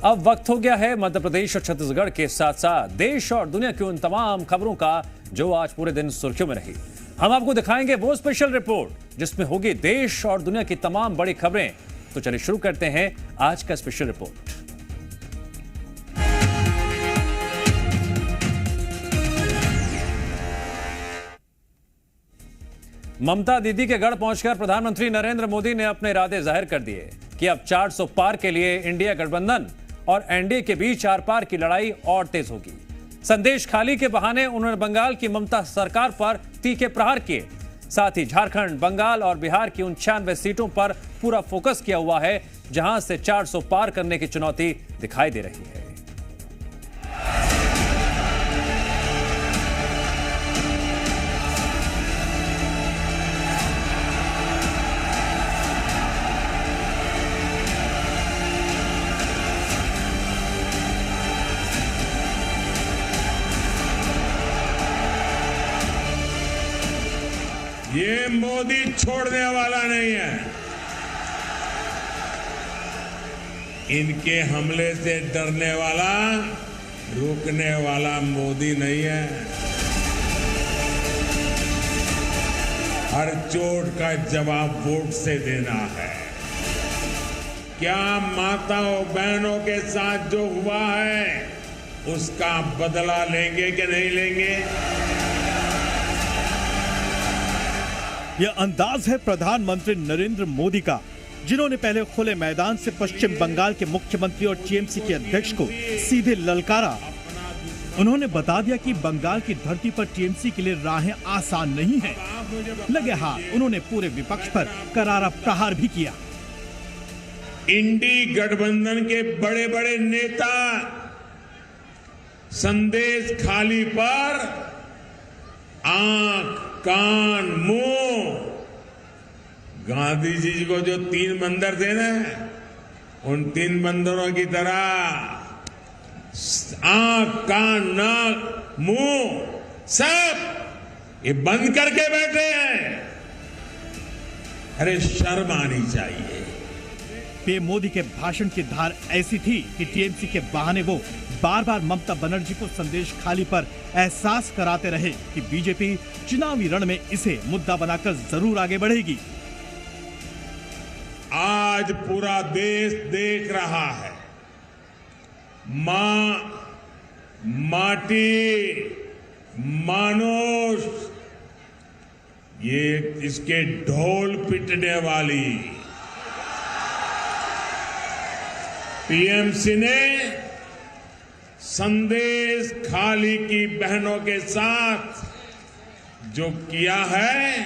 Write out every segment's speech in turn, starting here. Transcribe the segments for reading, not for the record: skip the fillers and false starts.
अब वक्त हो गया है मध्य प्रदेश और छत्तीसगढ़ के साथ साथ देश और दुनिया की उन तमाम खबरों का जो आज पूरे दिन सुर्खियों में रही। हम आपको दिखाएंगे वो स्पेशल रिपोर्ट जिसमें होगी देश और दुनिया की तमाम बड़ी खबरें। तो चलिए शुरू करते हैं आज का स्पेशल रिपोर्ट। ममता दीदी के गढ़ पहुंचकर प्रधानमंत्री नरेंद्र मोदी ने अपने इरादे जाहिर कर दिए कि अब 400 पार के लिए इंडिया गठबंधन और एनडीए के बीच आर पार की लड़ाई और तेज होगी। संदेश खाली के बहाने उन्होंने बंगाल की ममता सरकार पर तीखे प्रहार किए। साथ ही झारखंड, बंगाल और बिहार की 99 सीटों पर पूरा फोकस किया हुआ है, जहां से 400 पार करने की चुनौती दिखाई दे रही है। ये मोदी छोड़ने वाला नहीं है। इनके हमले से डरने वाला, रुकने वाला मोदी नहीं है। हर चोट का जवाब वोट से देना है। क्या माताओं बहनों के साथ जो हुआ है उसका बदला लेंगे कि नहीं लेंगे? यह अंदाज है प्रधानमंत्री नरेंद्र मोदी का, जिन्होंने पहले खुले मैदान से पश्चिम बंगाल के मुख्यमंत्री और टीएमसी के अध्यक्ष को सीधे ललकारा। उन्होंने बता दिया कि बंगाल की धरती पर टीएमसी के लिए राहें आसान नहीं हैं। लगे हाथ उन्होंने पूरे विपक्ष पर करारा प्रहार भी किया। इंडी गठबंधन के बड़े बड़े नेता संदेश खाली पर आंख, कान, मुंह, गांधी जी को जो 3 बंदर थे ना, उन 3 बंदरों की तरह आंख, कान, नाक, मुंह सब ये बंद करके बैठे हैं। अरे शर्म आनी चाहिए। पीएम मोदी के भाषण की धार ऐसी थी कि टीएमसी के बहाने वो बार बार ममता बनर्जी को संदेश खाली पर एहसास कराते रहे कि बीजेपी चुनावी रण में इसे मुद्दा बनाकर जरूर आगे बढ़ेगी। आज पूरा देश देख रहा है, मां, माटी, मानुष, ये इसके ढोल पिटने वाली टीएमसी ने संदेश खाली की बहनों के साथ जो किया है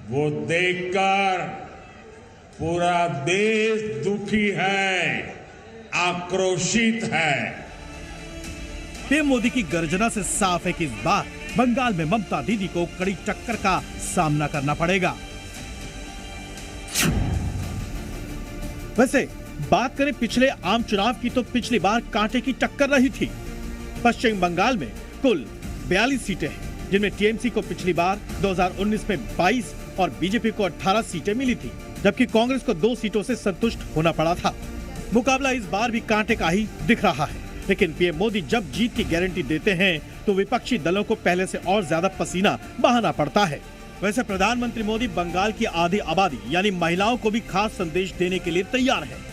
वो देखकर पूरा देश दुखी है, आक्रोशित है। पीएम मोदी की गर्जना से साफ है कि इस बार बंगाल में ममता दीदी को कड़ी टक्कर का सामना करना पड़ेगा। वैसे बात करें पिछले आम चुनाव की तो पिछली बार कांटे की टक्कर रही थी। पश्चिम बंगाल में कुल 42 सीटें हैं, जिनमें टीएमसी को पिछली बार 2019 में 22 और बीजेपी को 18 सीटें मिली थी, जबकि कांग्रेस को 2 सीटों से संतुष्ट होना पड़ा था। मुकाबला इस बार भी कांटे का ही दिख रहा है, लेकिन पीएम मोदी जब जीत की गारंटी देते हैं तो विपक्षी दलों को पहले से और ज्यादा पसीना बहाना पड़ता है। वैसे प्रधानमंत्री मोदी बंगाल की आधी आबादी यानी महिलाओं को भी खास संदेश देने के लिए तैयार है।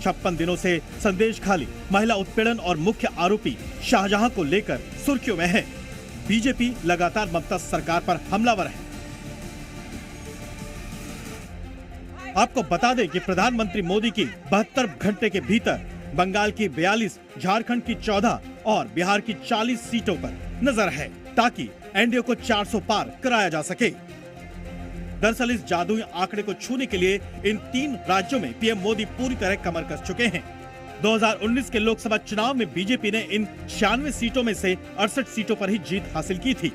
56 दिनों से संदेश खाली महिला उत्पीड़न और मुख्य आरोपी शाहजहां को लेकर सुर्खियों में है। बीजेपी लगातार ममता सरकार पर हमलावर है। आपको बता दें कि प्रधानमंत्री मोदी की 72 घंटे के भीतर बंगाल की 42, झारखंड की 14 और बिहार की 40 सीटों पर नजर है, ताकि एनडीए को 400 पार कराया जा सके। दरअसल इस जादुई आंकड़े को छूने के लिए इन 3 राज्यों में पीएम मोदी पूरी तरह कमर कस चुके हैं। 2019 के लोकसभा चुनाव में बीजेपी ने इन 96 सीटों में से 68 सीटों पर ही जीत हासिल की थी।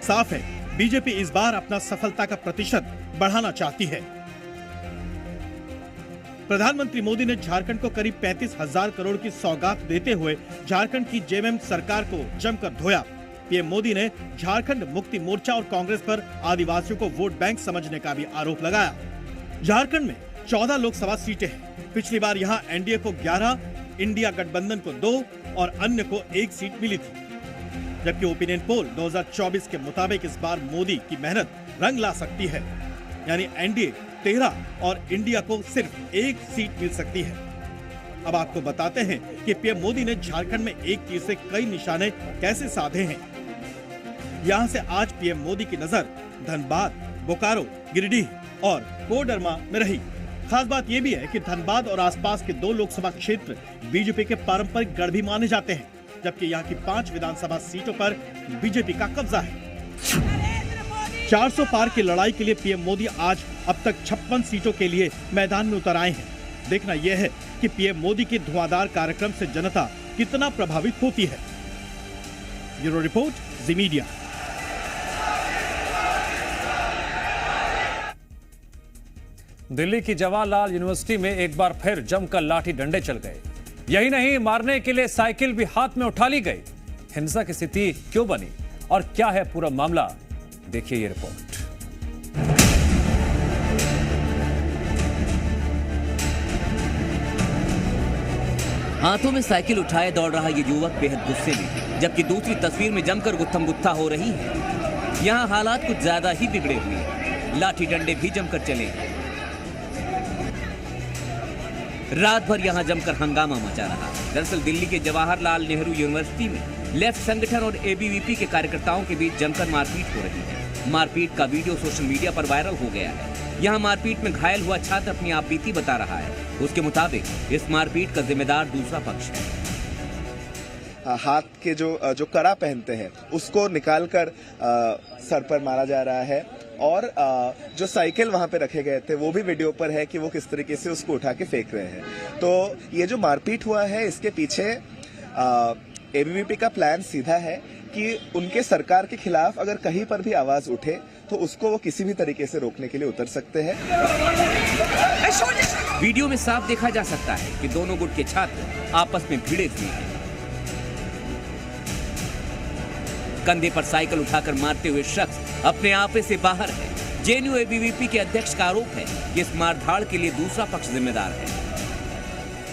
साफ है बीजेपी इस बार अपना सफलता का प्रतिशत बढ़ाना चाहती है। प्रधानमंत्री मोदी ने झारखंड को करीब 35,000 करोड़ की सौगात देते हुए झारखंड की जेएमएम सरकार को जमकर धोया। पीएम मोदी ने झारखंड मुक्ति मोर्चा और कांग्रेस पर आदिवासियों को वोट बैंक समझने का भी आरोप लगाया। झारखंड में 14 लोकसभा सीटें हैं, पिछली बार यहां एनडीए को 11, इंडिया गठबंधन को 2 और अन्य को 1 सीट मिली थी। जबकि ओपिनियन पोल 2024 के मुताबिक इस बार मोदी की मेहनत रंग ला सकती है, यानी एनडीए 13 और इंडिया को सिर्फ 1 सीट मिल सकती है। अब आपको बताते हैं कि पीएम मोदी ने झारखंड में एक तीर से कई निशाने कैसे साधे हैं। यहां से आज पीएम मोदी की नजर धनबाद, बोकारो, गिरिडीह और कोडरमा में रही। खास बात यह भी है कि धनबाद और आसपास के 2 लोकसभा क्षेत्र बीजेपी के पारंपरिक गढ़ भी माने जाते हैं, जबकि यहाँ की 5 विधानसभा सीटों पर बीजेपी का कब्जा है। 400 पार की लड़ाई के लिए पीएम मोदी आज अब तक 56 सीटों के लिए मैदान में उतर आए हैं। देखना यह है कि पीएम मोदी के धुआंधार कार्यक्रम से जनता कितना प्रभावित होती है। ब्यूरो रिपोर्ट, जी मीडिया। दिल्ली की जवाहरलाल यूनिवर्सिटी में एक बार फिर जमकर लाठी डंडे चल गए। यही नहीं, मारने के लिए साइकिल भी हाथ में उठा ली गई। हिंसा की स्थिति क्यों बनी और क्या है पूरा मामला, देखिए ये रिपोर्ट। हाथों में साइकिल उठाए दौड़ रहा ये युवक बेहद गुस्से में, जबकि दूसरी तस्वीर में जमकर गुत्थम गुत्था हो रही है। यहाँ हालात कुछ ज्यादा ही बिगड़े हुए हैं, लाठी डंडे भी जमकर चले हैं। रात भर यहाँ जमकर हंगामा मचा रहा। दरअसल दिल्ली के जवाहरलाल नेहरू यूनिवर्सिटी में लेफ्ट संगठन और एबीवीपी के कार्यकर्ताओं के बीच जमकर मारपीट हो रही है। मारपीट का वीडियो सोशल मीडिया पर वायरल हो गया है। यहाँ मारपीट में घायल हुआ छात्र अपनी आपबीती बता रहा है। उसके मुताबिक इस मारपीट का जिम्मेदार दूसरा पक्ष है। हाथ के जो कड़ा पहनते हैं उसको निकालकर सर पर मारा जा रहा है और जो साइकिल वहां पे रखे गए थे वो भी वीडियो पर है कि वो किस तरीके से उसको उठा के फेंक रहे हैं। तो ये जो मारपीट हुआ है इसके पीछे एबीवीपी का प्लान सीधा है कि उनके सरकार के खिलाफ अगर कहीं पर भी आवाज उठे तो उसको वो किसी भी तरीके से रोकने के लिए उतर सकते हैं। वीडियो में साफ देखा जा सकता है कि दोनों गुट के छात्र आपस में भिड़े हुए हैं। कंधे पर साइकिल उठाकर मारते हुए शख्स अपने आपे से बाहर है। जेएनयू एबीवीपी के अध्यक्ष का आरोप है कि इस मारधाड़ के लिए दूसरा पक्ष जिम्मेदार है।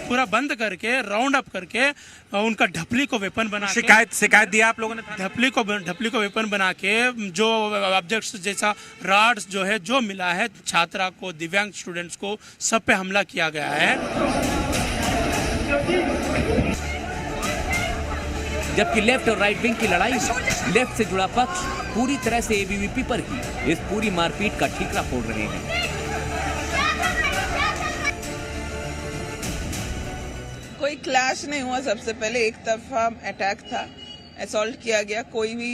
पूरा बंद करके राउंड अप करके उनका ढपली को वेपन बना शिकायत दिया आप लोगों ने? ढपली को वेपन बना के जो ऑब्जेक्ट्स जैसा राड्स जो है जो मिला है छात्रा को, दिव्यांग स्टूडेंट्स को, सब पे हमला किया गया है। जबकि लेफ्ट और राइट विंग की लड़ाई में लेफ्ट से जुड़ा पक्ष पूरी तरह से एबीवीपी पर ही इस पूरी मारपीट का ठीकरा फोड़ रहे हैं। कोई क्लैश नहीं हुआ। सबसे पहले एक तरफा अटैक था, असॉल्ट किया गया। कोई भी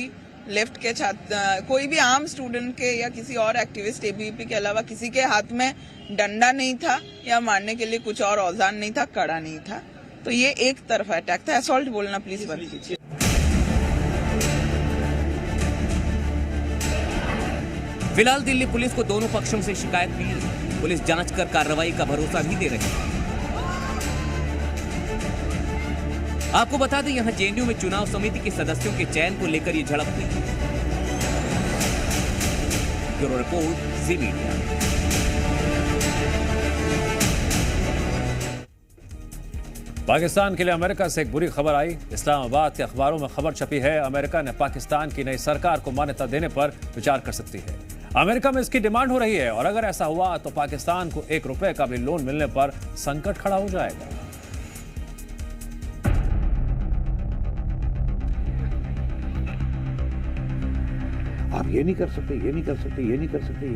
लेफ्ट के छात्र, कोई भी आम स्टूडेंट के या किसी और एक्टिविस्ट एबीवीपी के अलावा किसी के हाथ में डंडा नहीं था या मारने के लिए कुछ और औजार नहीं था, कड़ा नहीं था। तो ये एक तरफा अटैक था। असॉल्ट बोलना प्लीज बंद कीजिए। फिलहाल दिल्ली पुलिस को दोनों पक्षों से शिकायत मिली है। पुलिस जांच कर कार्रवाई का भरोसा भी दे रही है। आपको बता दें, यहां जेएनयू में चुनाव समिति के सदस्यों के चयन को लेकर ये झड़प हुई। ब्यूरो रिपोर्ट, जी मीडिया। पाकिस्तान के लिए अमेरिका से एक बुरी खबर आई। इस्लामाबाद के अखबारों में खबर छपी है, अमेरिका ने पाकिस्तान की नई सरकार को मान्यता देने पर विचार कर सकती है। अमेरिका में इसकी डिमांड हो रही है और अगर ऐसा हुआ तो पाकिस्तान को ₹1 का भी लोन मिलने पर संकट खड़ा हो जाएगा। आप ये नहीं कर सकते, ये नहीं कर सकते, ये नहीं कर सकते,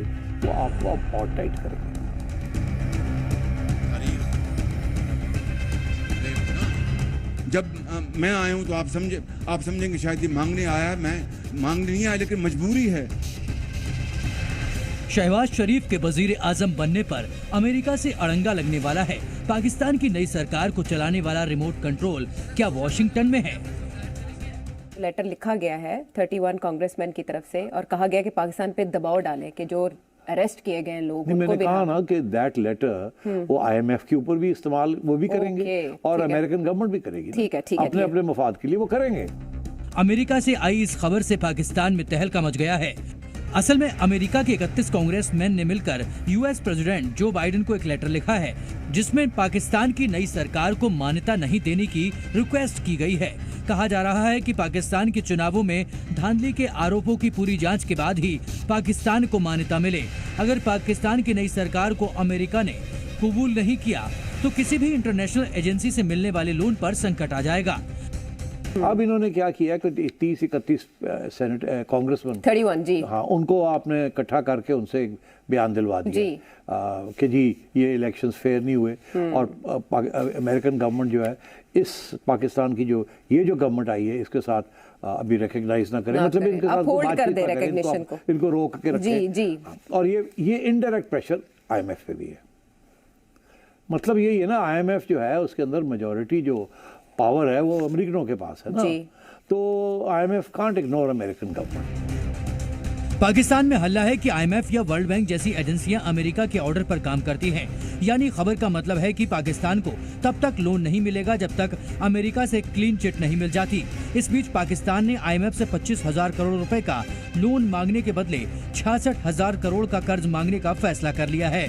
वो आपको आप और टाइट करेंगे। जब मैं आया हूं तो आप समझेंगे शायद ये मांगने आया, मैं मांगने नहीं आया लेकिन मजबूरी है। शहबाज शरीफ के वजीर आजम बनने पर अमेरिका से अड़ंगा लगने वाला है। पाकिस्तान की नई सरकार को चलाने वाला रिमोट कंट्रोल क्या वॉशिंगटन में है? लेटर लिखा गया है 31 कांग्रेसमैन की तरफ से और कहा गया कि पाकिस्तान पे दबाव डालें कि जो अरेस्ट किए गए लोग, मैंने कहा ना कि दैट लेटर वो IMF के ऊपर भी इस्तेमाल वो भी करेंगे और अमेरिकन गवर्नमेंट भी करेगी। ठीक है, ठीक है, अपने अपने मफाद के लिए वो करेंगे। अमेरिका से आई इस खबर से पाकिस्तान में तहलका मच गया है। असल में अमेरिका के 31 कांग्रेसमैन ने मिलकर यूएस प्रेसिडेंट जो बाइडेन को एक लेटर लिखा है जिसमें पाकिस्तान की नई सरकार को मान्यता नहीं देने की रिक्वेस्ट की गई है। कहा जा रहा है कि पाकिस्तान के चुनावों में धांधली के आरोपों की पूरी जांच के बाद ही पाकिस्तान को मान्यता मिले। अगर पाकिस्तान की नई सरकार को अमेरिका ने कबूल नहीं किया तो किसी भी इंटरनेशनल एजेंसी से मिलने वाले लोन पर संकट आ जाएगा। अब इन्होंने क्या किया कि 30-31 सेनेट कांग्रेसमैन 31 जी हाँ उनको आपने इकट्ठा करके उनसे एक बयान दिलवा दिया कि जी ये इलेक्शंस फेयर नहीं हुए और अमेरिकन गवर्नमेंट जो है इस पाकिस्तान की जो गवर्नमेंट आई है इसके साथ अभी रिकग्नाइज ना करें, मतलब इनके साथ बातचीत ना करें, इनको रोक के रखें। और ये इनडायरेक्ट प्रेशर IMF पे भी है। मतलब यही है ना, IMF जो है उसके अंदर मेजॉरिटी जो पावर है वो अमेरिकनों के पास है ना, तो IMF can't ignore American government. Pakistan में हल्ला है कि IMF या वर्ल्ड बैंक जैसी एजेंसियां अमेरिका के ऑर्डर पर काम करती हैं। यानी खबर का मतलब है कि पाकिस्तान को तब तक लोन नहीं मिलेगा जब तक अमेरिका से क्लीन चिट नहीं मिल जाती। इस बीच पाकिस्तान ने IMF से 25,000 करोड़ रुपए का लोन मांगने के बदले 66,000 करोड़ का कर्ज मांगने का फैसला कर लिया है।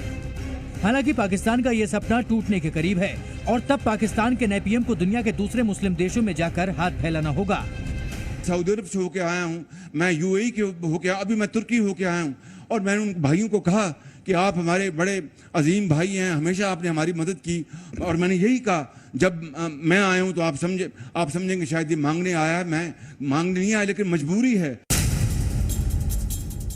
हालांकि पाकिस्तान का ये सपना टूटने के करीब है और तब पाकिस्तान के नए पीएम को दुनिया के दूसरे मुस्लिम देशों में जाकर हाथ फैलाना होगा। सऊदी अरब से होके आया हूँ, मैं UAE के होके, अभी मैं तुर्की होके आया हूँ और मैंने उन भाइयों को कहा कि आप हमारे बड़े अजीम भाई हैं, हमेशा आपने हमारी मदद की। और मैंने यही कहा जब मैं आया हूँ तो आप समझेंगे शायद ये मांगने आया, मैं मांगने नहीं आया लेकिन मजबूरी है।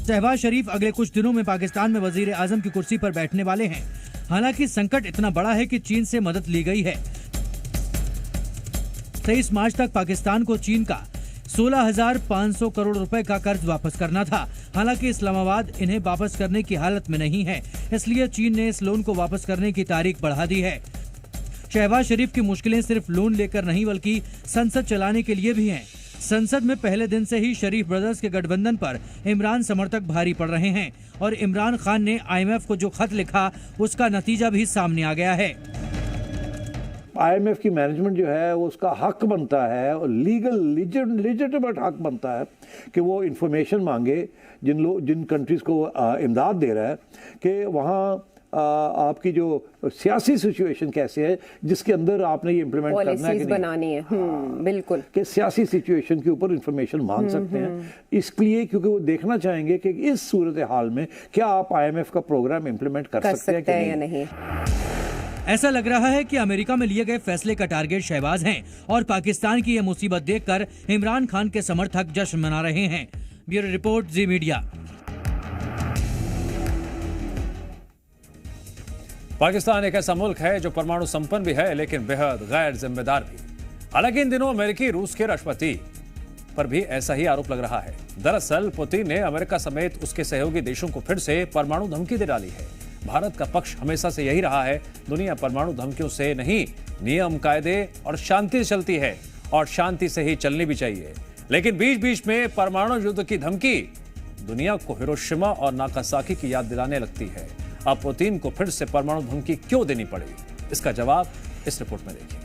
शहबाज शरीफ अगले कुछ दिनों में पाकिस्तान में वजीर आजम की कुर्सी पर बैठने वाले हैं। हालांकि संकट इतना बड़ा है कि चीन से मदद ली गई है। 23 मार्च तक पाकिस्तान को चीन का 16,500 करोड़ रुपए का कर्ज वापस करना था। हालांकि इस्लामाबाद इन्हें वापस करने की हालत में नहीं है, इसलिए चीन ने इस लोन को वापस करने की तारीख बढ़ा दी है। शहबाज शरीफ की मुश्किलें सिर्फ लोन लेकर नहीं बल्कि संसद चलाने के लिए भी हैं। संसद में पहले दिन से ही शरीफ ब्रदर्स के गठबंधन पर इमरान समर्थक भारी पड़ रहे हैं और इमरान खान ने IMF को जो खत लिखा उसका नतीजा भी सामने आ गया है। IMF की मैनेजमेंट जो है वो उसका हक बनता है और लीगल लेजिटिमेट हक बनता है कि वो इंफॉर्मेशन मांगे जिन कंट्रीज को इमदाद दे रहा है कि वहाँ आपकी जो सियासी सिचुएशन कैसे है जिसके अंदर आपने ये इम्प्लीमेंट करना है कि बनानी है। बिल्कुल कि सियासी सिचुएशन के ऊपर इंफॉर्मेशन मांग सकते हैं, इसलिए क्योंकि वो देखना चाहेंगे कि इस सूरत हाल में क्या आप IMF का प्रोग्राम इम्प्लीमेंट कर सकते हैं या नहीं। ऐसा लग रहा है कि अमेरिका में लिए गए फैसले का टारगेट शहबाज हैं और पाकिस्तान की यह मुसीबत देखकर इमरान खान के समर्थक जश्न मना रहे हैं। ब्यूरो रिपोर्ट, जी मीडिया। पाकिस्तान एक ऐसा मुल्क है जो परमाणु संपन्न भी है लेकिन बेहद गैर जिम्मेदार भी। हालांकि इन दिनों अमेरिकी रूस के राष्ट्रपति पर भी ऐसा ही आरोप लग रहा है। दरअसल पुतिन ने अमेरिका समेत उसके सहयोगी देशों को फिर से परमाणु धमकी दे डाली है। भारत का पक्ष हमेशा से यही रहा है, दुनिया परमाणु धमकियों से नहीं, नियम कायदे और शांति से चलती है और शांति से ही चलनी भी चाहिए। लेकिन बीच बीच में परमाणु युद्ध की धमकी दुनिया को हिरोशिमा और नागासाकी की याद दिलाने लगती है। अब पुतिन को फिर से परमाणु धमकी क्यों देनी पड़ी, इसका जवाब इस रिपोर्ट में देखिए।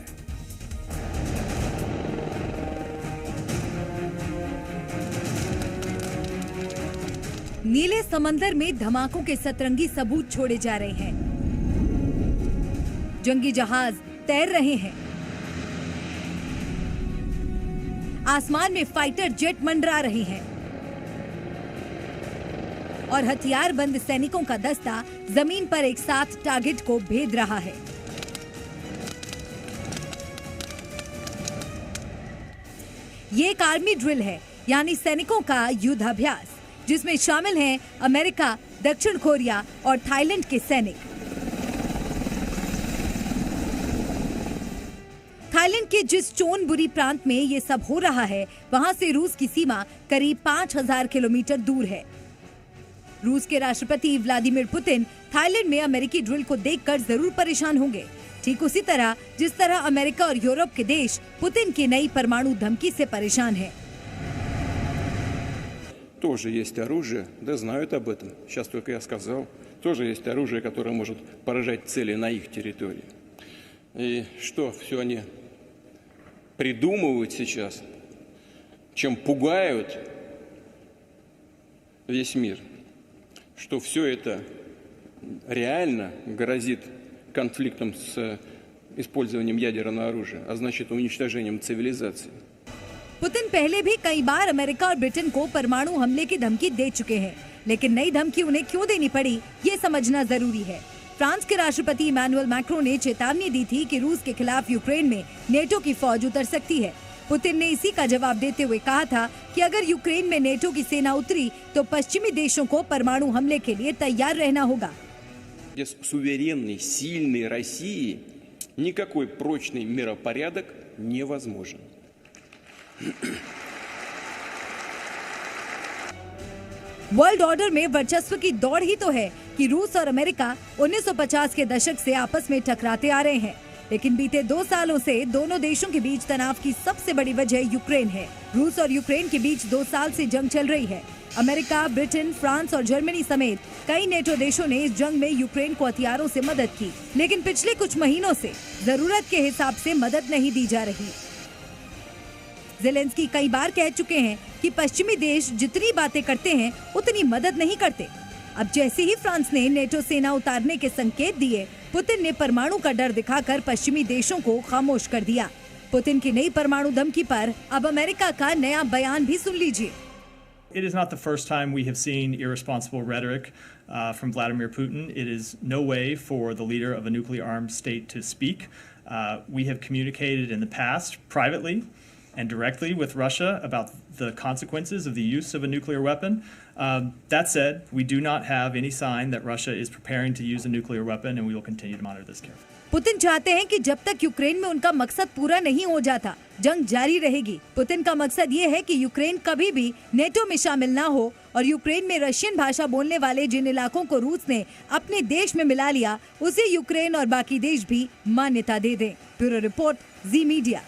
नीले समंदर में धमाकों के सतरंगी सबूत छोड़े जा रहे हैं। जंगी जहाज तैर रहे हैं। आसमान में फाइटर जेट मंडरा रहे हैं और हथियारबंद सैनिकों का दस्ता जमीन पर एक साथ टारगेट को भेद रहा है। ये एक आर्मी ड्रिल है, यानी सैनिकों का युद्धाभ्यास, जिसमें शामिल हैं अमेरिका, दक्षिण कोरिया और थाईलैंड के सैनिक। थाईलैंड के जिस चोनबुरी प्रांत में ये सब हो रहा है, वहां से रूस की सीमा करीब 5,000 किलोमीटर दूर है। रूस के राष्ट्रपति व्लादिमीर पुतिन थाईलैंड में अमेरिकी ड्रिल को देखकर जरूर परेशान होंगे, ठीक उसी तरह जिस तरह अमेरिका और यूरोप के देश पुतिन की नई परमाणु धमकी से परेशान हैं। Тоже есть оружие, да знают об этом. Сейчас только я сказал. Тоже есть оружие, которое может поражать цели на их территории. И что все они придумывают сейчас, чем пугают весь мир, что все это реально грозит конфликтом с использованием ядерного оружия, а значит уничтожением цивилизации. पुतिन पहले भी कई बार अमेरिका और ब्रिटेन को परमाणु हमले की धमकी दे चुके हैं, लेकिन नई धमकी उन्हें क्यों देनी पड़ी, ये समझना जरूरी है। फ्रांस के राष्ट्रपति इमैनुअल मैक्रों ने चेतावनी दी थी कि रूस के खिलाफ यूक्रेन में नेटो की फौज उतर सकती है। पुतिन ने इसी का जवाब देते हुए कहा था कि अगर यूक्रेन में नेटो की सेना उतरी तो पश्चिमी देशों को परमाणु हमले के लिए तैयार रहना होगा। Без суверенной, сильной России никакой прочный миропорядок невозможен. वर्ल्ड ऑर्डर में वर्चस्व की दौड़ ही तो है कि रूस और अमेरिका 1950 के दशक से आपस में टकराते आ रहे हैं, लेकिन बीते 2 सालों से दोनों देशों के बीच तनाव की सबसे बड़ी वजह यूक्रेन है। रूस और यूक्रेन के बीच 2 साल से जंग चल रही है। अमेरिका, ब्रिटेन, फ्रांस और जर्मनी समेत कई नेटो देशों ने इस जंग में यूक्रेन को हथियारों से मदद की, लेकिन पिछले कुछ महीनों से जरूरत के हिसाब से मदद नहीं दी जा रही। ज़ेलेंस्की कई बार कह चुके हैं कि पश्चिमी देश जितनी बातें करते हैं उतनी मदद नहीं करते। अब जैसे ही फ्रांस ने नेटो सेना उतारने के संकेत दिए, पुतिन ने परमाणु का डर दिखाकर पश्चिमी देशों को खामोश कर दिया। पुतिन की नई परमाणु धमकी पर अब अमेरिका का नया बयान भी सुन लीजिए। It is not the first time we have seen irresponsible rhetoric from Vladimir Putin. It is no way for the leader of a nuclear-armed state to speak. We have communicated in the past privately and directly with Russia about the consequences of the use of a nuclear weapon. That said, we do not have any sign that Russia is preparing to use a nuclear weapon, and we will continue to monitor this carefully. Putin चाहते हैं कि जब तक Ukraine में उनका मकसद पूरा नहीं हो जाता, जंग जारी रहेगी। पुतिन का मकसद ये है कि यूक्रेन कभी भी नेटो में शामिल ना हो और यूक्रेन में रशियन भाषा बोलने वाले जिन इलाकों को रूस ने अपने देश में मिला लिया, उसे यूक्रेन और बाकी देश भी मान्यता दे दें। ब्यूरो रिपोर्ट, जी मीडिया।